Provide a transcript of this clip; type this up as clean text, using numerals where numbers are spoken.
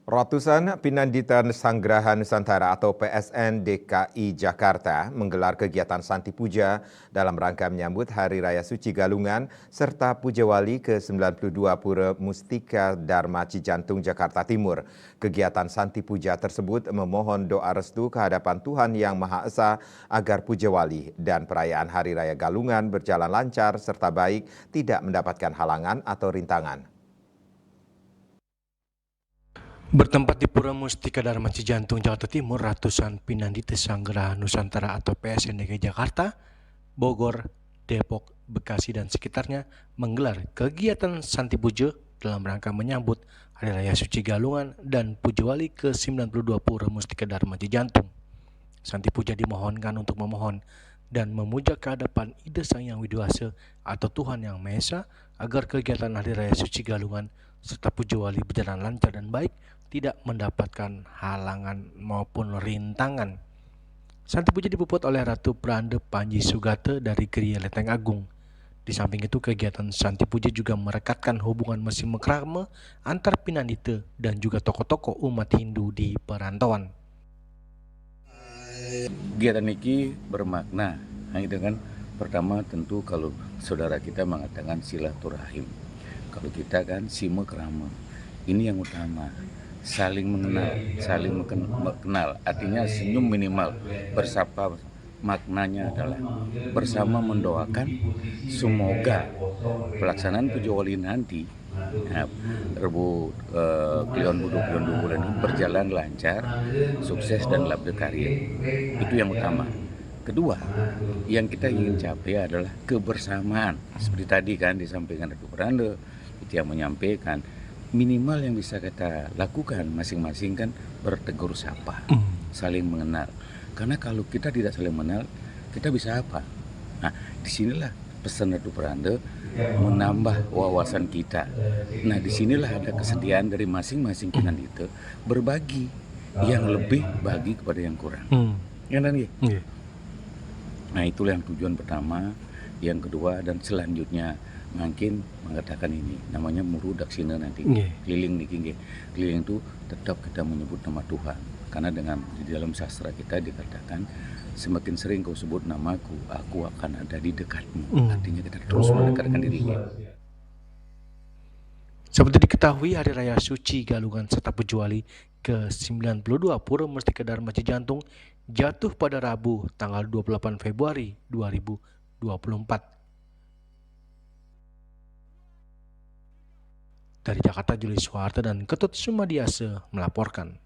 Ratusan Pinandita Sanggraha Nusantara atau PSN DKI Jakarta menggelar kegiatan Santi Puja dalam rangka menyambut Hari Raya Suci Galungan serta Puja Wali ke-92 Pura Mustika Dharma Cijantung Jakarta Timur. Kegiatan Santi Puja tersebut memohon doa restu kehadapan Tuhan Yang Maha Esa agar Puja Wali dan perayaan Hari Raya Galungan berjalan lancar serta baik, tidak mendapatkan halangan atau rintangan. Bertempat di Pura Mustika Dharma Cijantung, Jakarta Timur, ratusan Pinandita Sanggraha Nusantara atau PSN DKI Jakarta, Bogor, Depok, Bekasi, dan sekitarnya menggelar kegiatan Santi Puja dalam rangka menyambut Hari Raya Suci Galungan dan Puja Wali ke-92 Pura Mustika Dharma Cijantung. Santi Puja dimohonkan untuk memohon dan memuja kehadapan Ida Sang Yang Widiwasa atau Tuhan Yang Maha Esa agar kegiatan Hari Raya Suci Galungan serta Puja Wali berjalan lancar dan baik, tidak mendapatkan halangan maupun rintangan. Santi Puja dipuput oleh Ratu Prande Panji Sugate dari Geria Lenteng Agung. Di samping itu, kegiatan Santi Puja juga merekatkan hubungan mesra-mesrama antar Pinandita dan juga tokoh-tokoh umat Hindu di perantauan. Kegiatan ini bermakna, itu kan pertama tentu kalau saudara kita mengatakan silaturahim, kalau kita kan sima kerama, ini yang utama, saling mengenal, saling mengenal, artinya senyum minimal, bersapa, maknanya adalah bersama mendoakan semoga pelaksanaan Puja Wali nanti Rebu Kliwon Budu Kliwon Bulan ini berjalan lancar, sukses dan labda karya. Itu yang utama. Kedua, yang kita ingin capai adalah kebersamaan. Seperti tadi kan disampaikan Ratu Prande, itu yang menyampaikan minimal yang bisa kita lakukan masing-masing kan bertegur sapa, saling mengenal. Karena kalau kita tidak saling mengenal, kita bisa apa? Nah, disinilah pesan Ratu Prande menambah wawasan kita. Nah, disinilah ada kesediaan dari masing-masing Pinandita berbagi yang lebih bagi kepada yang kurang. Ya kan? Nah, itulah yang tujuan pertama. Yang kedua dan selanjutnya makin mengatakan ini namanya muru daksina nanti keliling nih, keliling itu tetap kita menyebut nama Tuhan, karena di dalam sastra kita dikatakan semakin sering kau sebut namaku, aku akan ada di dekatmu. Artinya kita terus mendekatkan dirinya. Seperti diketahui, Hari Raya Suci Galungan serta Puja Wali ke-92 Pura Mustika Dharma Cijantung jatuh pada Rabu tanggal 28 Februari 2024. Dari Jakarta, Julius Suharta dan Ketut Sumadiase melaporkan.